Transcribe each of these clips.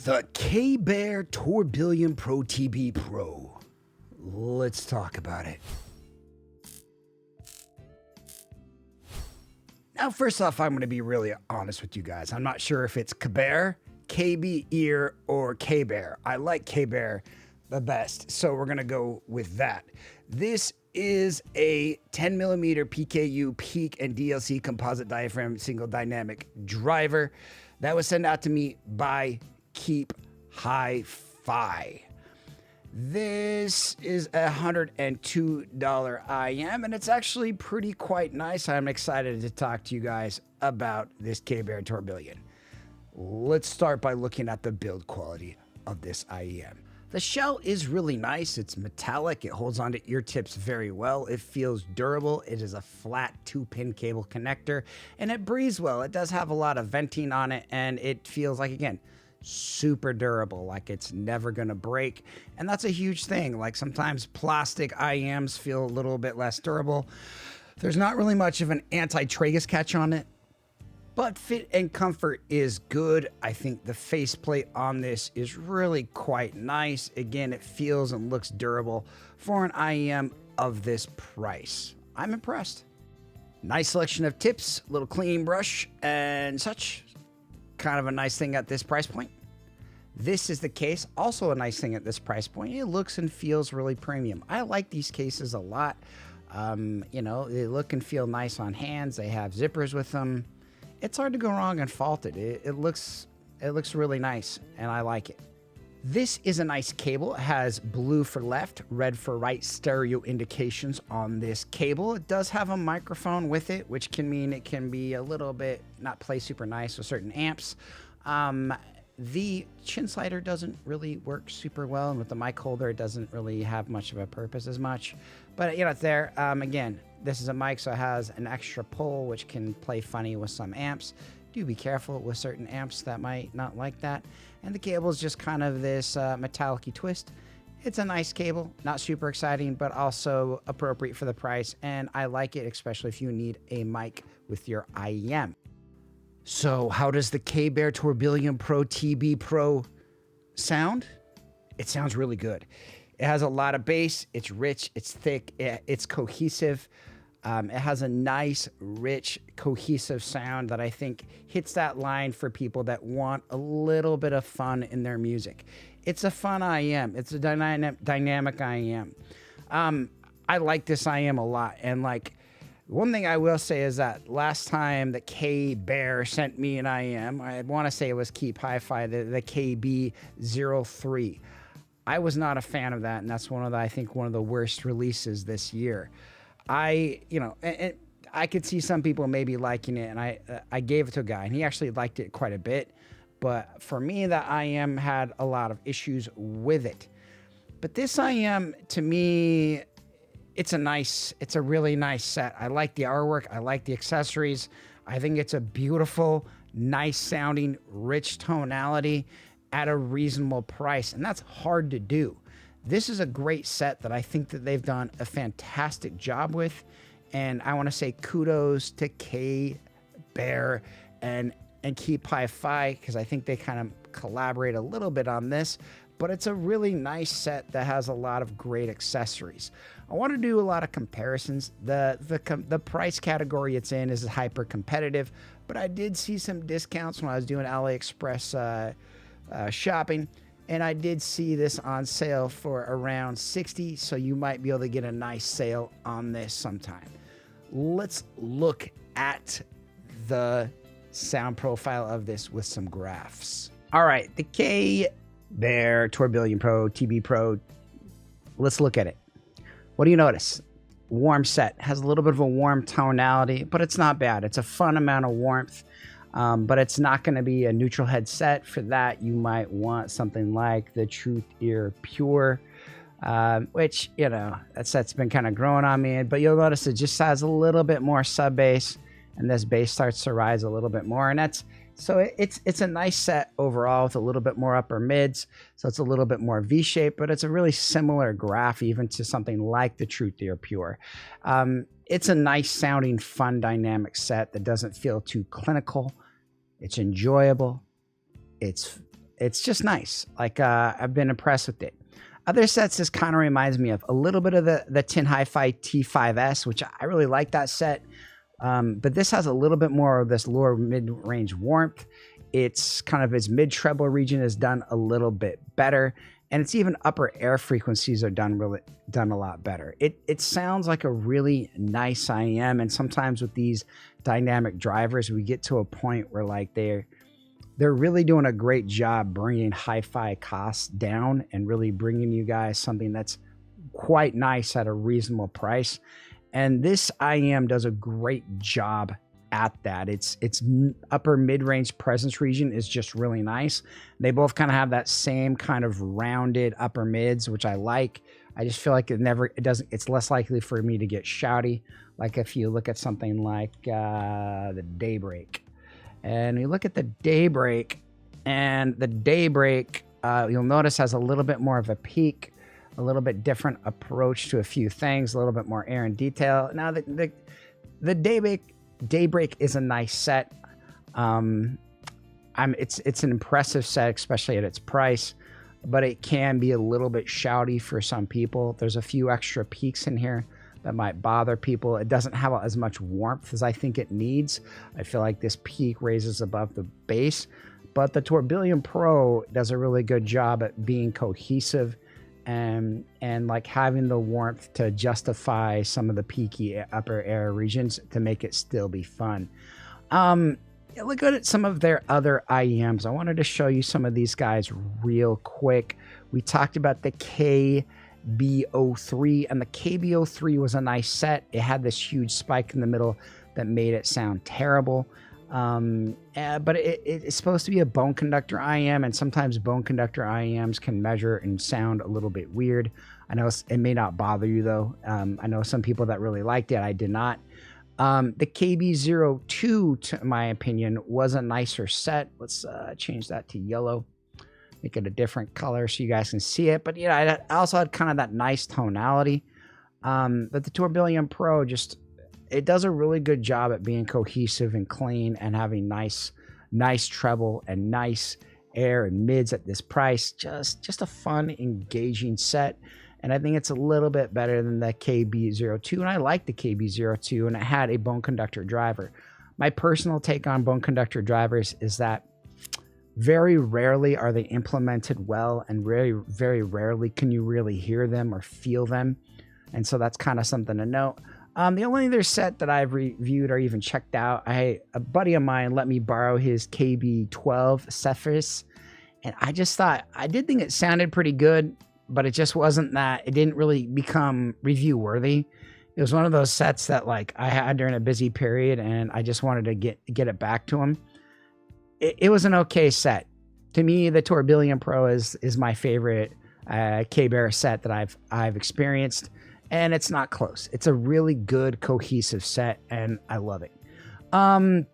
The KBEAR Tourbillon Pro TB Pro. Let's talk about it. Now, first off, I'm going to be really honest with you guys. I'm not sure if it's KBEAR, KBEAR, or KBEAR. I like KBEAR the best, so we're going to go with that. This is a 10mm PKU peak and DLC composite diaphragm single dynamic driver that was sent out to me by Keep Hi-Fi. This is a $102 IM, and it's actually pretty quite nice. I'm excited to talk to you guys about this KBEAR Tourbillon. Let's start by looking at the build quality of this IEM. The shell is really nice. It's metallic. It holds onto ear tips very well. It feels durable. It is a flat 2-pin cable connector, and it breathes well. It does have a lot of venting on it, and it feels like, again, super durable, like it's never gonna break. And that's a huge thing. Like sometimes plastic IEMs feel a little bit less durable. There's not really much of an anti-tragus catch on it, but fit and comfort is good. I think the faceplate on this is really quite nice. Again, it feels and looks durable for an IEM of this price. I'm impressed. Nice selection of tips, little clean brush and such. Kind of a nice thing at this price point. This is the case, also a nice thing at this price point. It looks and feels really premium. I like these cases a lot. You know, they look and feel nice on hands. They have zippers with them. It's hard to go wrong and fault it. It looks really nice, and I like it. This is a nice cable. It has blue for left, red for right stereo indications on this cable. It does have a microphone with it, which can mean it can be a little bit not play super nice with certain amps. The chin slider doesn't really work super well, and with the mic holder, it doesn't really have much of a purpose as much. But, you know, it's there. Again, this is a mic, so it has an extra pull, which can play funny with some amps. Do be careful with certain amps that might not like that. And the cable is just kind of this metallic-y twist. It's a nice cable, not super exciting, but also appropriate for the price. And I like it, especially if you need a mic with your IEM. So how does the KBEAR Tourbillon Pro TB Pro sound? It sounds really good. It has a lot of bass. It's rich. It's thick. It's cohesive. It has a nice, rich, cohesive sound that I think hits that line for people that want a little bit of fun in their music. It's a fun IEM. It's a dynamic IEM. I like this IEM a lot. And like, one thing I will say is that last time that KBEAR sent me an IEM, I want to say it was Keep Hi-Fi, the KB03. I was not a fan of that, and that's I think one of the worst releases this year. And I could see some people maybe liking it, and I gave it to a guy, and he actually liked it quite a bit. But for me, the IEM had a lot of issues with it. But this IEM, to me, it's a really nice set. I like the artwork. I like the accessories. I think it's a beautiful, nice sounding, rich tonality at a reasonable price. And that's hard to do. This is a great set that I think that they've done a fantastic job with. And I want to say kudos to KBEAR and Keep Hi-Fi, because I think they kind of collaborate a little bit on this. But it's a really nice set that has a lot of great accessories. I want to do a lot of comparisons. The price category it's in is hyper competitive, but I did see some discounts when I was doing AliExpress shopping, and I did see this on sale for around $60, so you might be able to get a nice sale on this sometime. Let's look at the sound profile of this with some graphs. All right, the KBEAR Tourbillon Pro TB Pro. Let's look at it. What do you notice? Warm set. Has a little bit of a warm tonality, but it's not bad. It's a fun amount of warmth, but it's not going to be a neutral head set. For that, you might want something like the TruthEar Pure, which, you know, that set's been kind of growing on me. But you'll notice it just has a little bit more sub bass, and this bass starts to rise a little bit more, and it's a nice set overall with a little bit more upper mids, so it's a little bit more V-shaped, but it's a really similar graph even to something like the TruthEar Pure. It's a nice sounding, fun, dynamic set that doesn't feel too clinical. It's enjoyable. It's It's just nice. Like I've been impressed with it. Other sets, this kind of reminds me of a little bit of the Tin Hi-Fi T5S, which I really like that set. But this has a little bit more of this lower mid-range warmth. It's kind of its mid-treble region is done a little bit better. And it's even upper air frequencies are done a lot better. It sounds like a really nice IEM. And sometimes with these dynamic drivers, we get to a point where like they're really doing a great job bringing hi-fi costs down and really bringing you guys something that's quite nice at a reasonable price. And this IEM does a great job at that. Its upper mid-range presence region is just really nice. They both kind of have that same kind of rounded upper mids, which I like. I just feel like it's less likely for me to get shouty. Like if you look at something like the Daybreak. And you look at the Daybreak, and the Daybreak, you'll notice has a little bit more of a peak, a little bit different approach to a few things, a little bit more air and detail. Now, the Daybreak is a nice set. It's an impressive set, especially at its price, but it can be a little bit shouty for some people. There's a few extra peaks in here that might bother people. It doesn't have as much warmth as I think it needs. I feel like this peak raises above the bass, but the Tourbillon Pro does a really good job at being cohesive and like having the warmth to justify some of the peaky upper air regions to make it still be fun. Look at some of their other IEMs. I wanted to show you some of these guys real quick. We talked about the KBEAR, and the KBEAR was a nice set. It had this huge spike in the middle that made it sound terrible. But it's supposed to be a bone conductor IEM, and sometimes bone conductor IEMs can measure and sound a little bit weird. I know it may not bother you though. I know some people that really liked it. I did not. The KB02, to my opinion, was a nicer set. Let's change that to yellow. Make it a different color so you guys can see it. But yeah, I also had kind of that nice tonality. But the Tourbillon Pro it does a really good job at being cohesive and clean and having nice treble and nice air and mids at this price. Just a fun, engaging set. And I think it's a little bit better than the KB02. And I like the KB02, and it had a bone conductor driver. My personal take on bone conductor drivers is that very rarely are they implemented well, and very, very rarely can you really hear them or feel them. And so that's kind of something to note. The only other set that I've reviewed or even checked out, a buddy of mine let me borrow his KB12 Cephas, and I did think it sounded pretty good, but it just wasn't that. It didn't really become review worthy. It was one of those sets that like I had during a busy period, and I just wanted to get it back to him. It was an okay set. To me, the Tourbillon Pro is my favorite KBEAR set that I've experienced. And it's not close. It's a really good, cohesive set, and I love it. The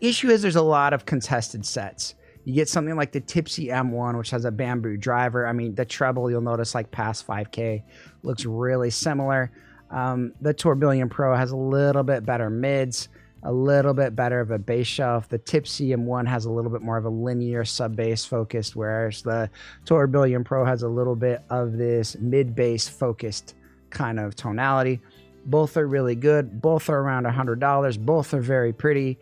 issue is there's a lot of contested sets. You get something like the Tipsy M1, which has a bamboo driver. I mean, the treble, you'll notice, like past 5K, looks really similar. The Tourbillon Pro has a little bit better mids, a little bit better of a bass shelf. The Tipsy M1 has a little bit more of a linear sub-bass focused, whereas the Tourbillon Pro has a little bit of this mid-bass focused kind of tonality. Both are really good. Both are around $100. Both are very pretty.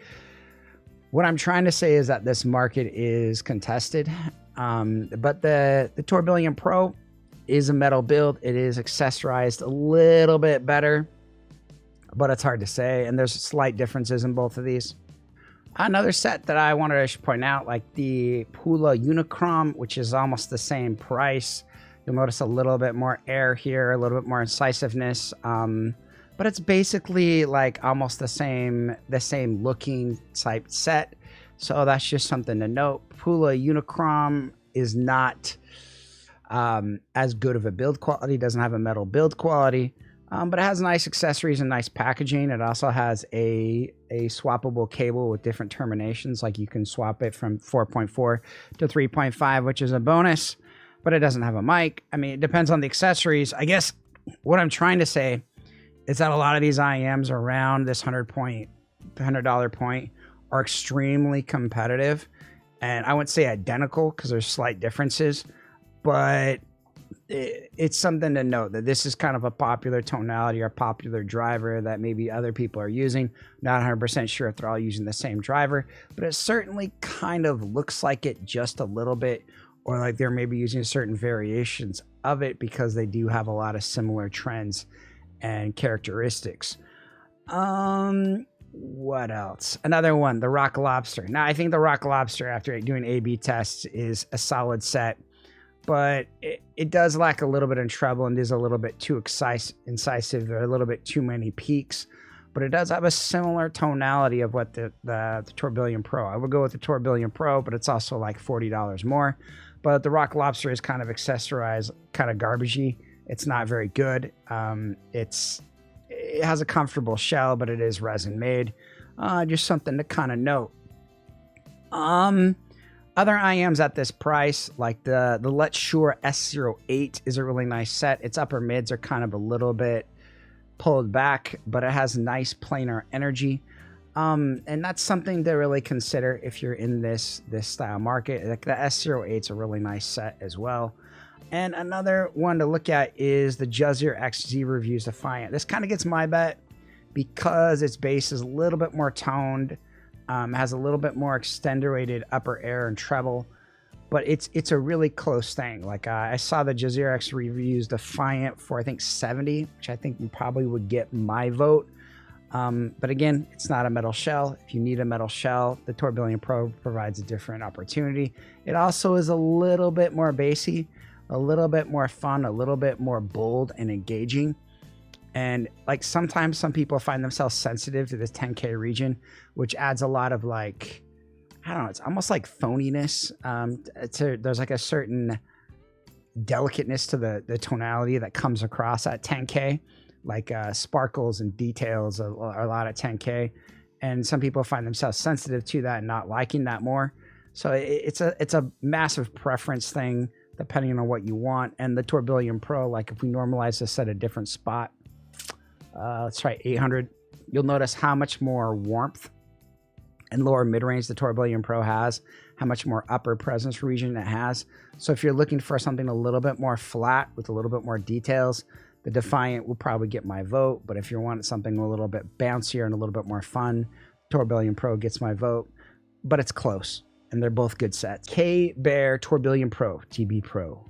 What I'm trying to say is that this market is contested, but the Tourbillon Pro is a metal build. It is accessorized a little bit better, but it's hard to say, and there's slight differences in both of these. Another set that I wanted to point out, like the Pula Unicron, which is almost the same price. You'll notice a little bit more air here, a little bit more incisiveness, but it's basically like almost the same looking type set. So that's just something to note. Pula Unicron is not as good of a build quality, doesn't have a metal build quality. But it has nice accessories and nice packaging. It also has a swappable cable with different terminations. Like you can swap it from 4.4 to 3.5, which is a bonus, but it doesn't have a mic. I mean, it depends on the accessories. I guess what I'm trying to say is that a lot of these IEMs around this $100 point are extremely competitive. And I wouldn't say identical because there's slight differences, but it's something to note that this is kind of a popular tonality or popular driver that maybe other people are using. Not 100% sure if they're all using the same driver, but it certainly kind of looks like it just a little bit, or like they're maybe using certain variations of it because they do have a lot of similar trends and characteristics. What else? Another one, the Rock Lobster. Now, I think the Rock Lobster, after doing A/B tests, is a solid set, but it does lack a little bit in treble and is a little bit too incisive. There are a little bit too many peaks, but it does have a similar tonality of what the Tourbillon Pro. I would go with the Tourbillon Pro, but it's also like $40 more. But the Rock Lobster is kind of accessorized, kind of garbagey. It's not very good. It has a comfortable shell, but it is resin made. Just something to kind of note. Other IMs at this price, like the Let's Sure S08 is a really nice set. Its upper mids are kind of a little bit pulled back, but it has nice planar energy. And that's something to really consider if you're in this style market. Like the S08 is a really nice set as well. And another one to look at is the Jaytissofficial XZ Reviews Defiant. This kind of gets my bet because its bass is a little bit more toned, has a little bit more extenuated upper air and treble, but it's a really close thing. Like I saw the Jaytissofficial XZ Reviews Defiant for I think 70, which I think probably would get my vote. But again, it's not a metal shell. If you need a metal shell, the Tourbillon Pro provides a different opportunity. It also is a little bit more bassy, a little bit more fun, a little bit more bold and engaging. And like sometimes some people find themselves sensitive to this 10K region, which adds a lot of like, I don't know, it's almost like phoniness. There's like a certain delicateness to the tonality that comes across at 10K, like sparkles and details are a lot at 10K. And some people find themselves sensitive to that and not liking that more. So it's a massive preference thing depending on what you want. And the Tourbillon Pro, like if we normalize this at a different spot, let's try 800, you'll notice how much more warmth and lower mid-range the Tourbillon Pro has, how much more upper presence region it has. So if you're looking for something a little bit more flat with a little bit more details, the Defiant will probably get my vote. But if you want something a little bit bouncier and a little bit more fun, Tourbillon Pro gets my vote. But it's close, and they're both good sets. KBEAR Tourbillon Pro, TB Pro.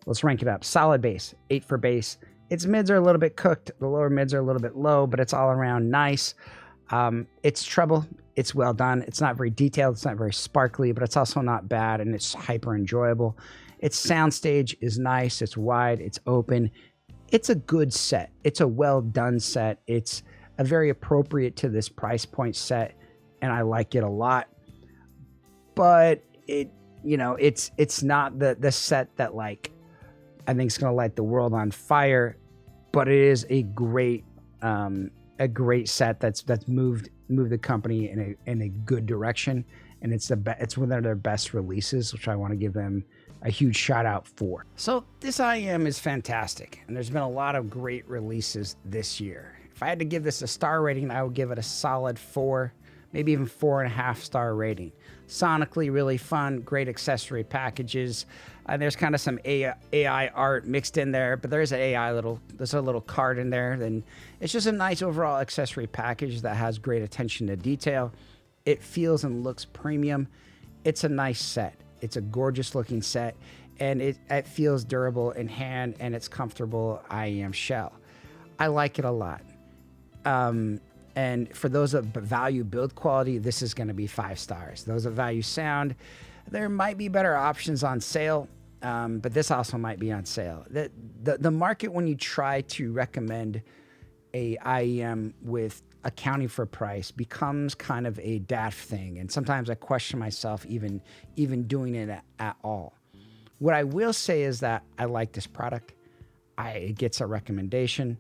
Let's rank it up. Solid bass, 8 for bass. Its mids are a little bit cooked. The lower mids are a little bit low, but it's all around nice. It's treble. It's well done. It's not very detailed. It's not very sparkly, but it's also not bad, and it's hyper enjoyable. Its soundstage is nice. It's wide. It's open. It's a good set. It's a well done set. It's a very appropriate to this price point set, and I like it a lot. But it's not the set that like I think is going to light the world on fire, but it is a great set that's moved the company in a good direction, and it's one of their best releases, which I want to give them a huge shout out for. So this IM is fantastic, and there's been a lot of great releases this year. If I had to give this a star rating, I would give it a solid 4, maybe even 4.5 star rating. Sonically really fun, great accessory packages. There's kind of some AI art mixed in there, but there's a little card in there. Then it's just a nice overall accessory package that has great attention to detail. It feels and looks premium. It's a nice set. It's a gorgeous looking set, and it feels durable in hand, and it's comfortable IEM shell. I like it a lot. And for those that value build quality, this is going to be 5 stars. Those that value sound, there might be better options on sale, but this also might be on sale. The market, when you try to recommend a IEM with accounting for price, becomes kind of a daft thing, and sometimes I question myself even doing it at all. What I will say is that I like this product. It gets a recommendation.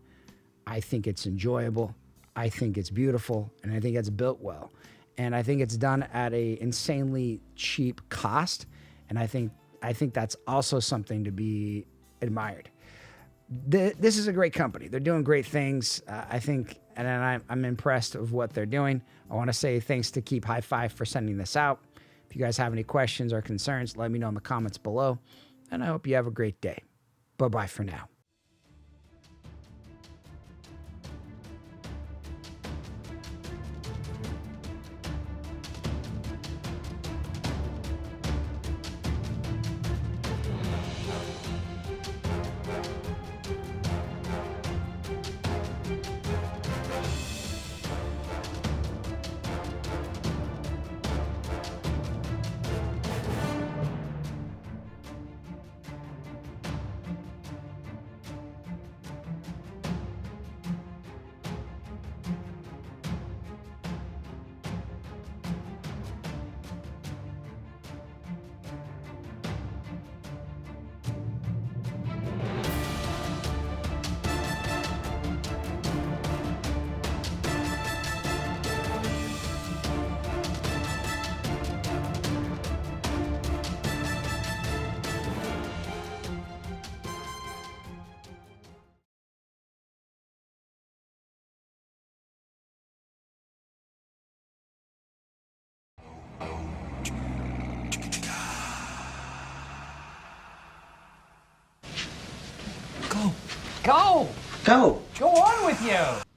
I think it's enjoyable. I think it's beautiful, and I think it's built well, and I think it's done at a insanely cheap cost, and I think that's also something to be admired. This is a great company. They're doing great things. I think, and I'm impressed with what they're doing. I want to say thanks to Keep High Five for sending this out. If you guys have any questions or concerns, let me know in the comments below. And I hope you have a great day. Bye-bye for now. Go! Go! Go on with you!